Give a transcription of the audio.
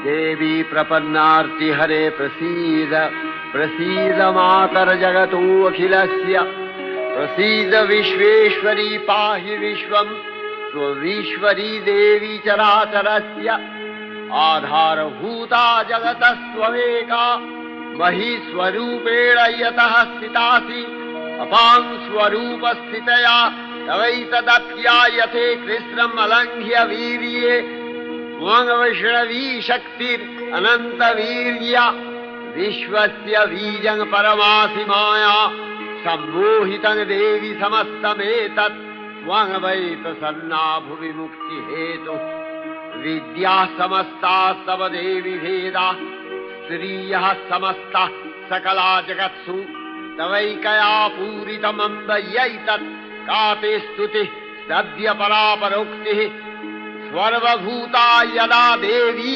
देवी प्रपन्नार्ति हरे प्रसीद प्रसीद मातर जगतो अखिलस्य प्रसीद विश्वेश्वरी पाहि विश्वम् स्वविश्वरी देवी चराचरस्य आधारभूता जगतस्त्वमेका महीस्वरूपेण यतः स्थितासि अपां स्वरूपस्थितया तवैतदप्यायते कृष्णम् अलङ्घ्य वीर्ये वैष्णवी शक्तिरनन्तवीर्या विश्वस्य बीजं परमासि माया सम्मोहितं देवि समस्तमेतत् त्वं वै प्रसन्ना भुवि मुक्तिहेतुः विद्या समस्तास्तव देवि भेदा स्त्रियः समस्ता सकला जगत्सु तवैकया पूरितमम्बयैतत् का ते स्तुतिः सद्य परापरोक्तिः सर्वभूता यदा देवी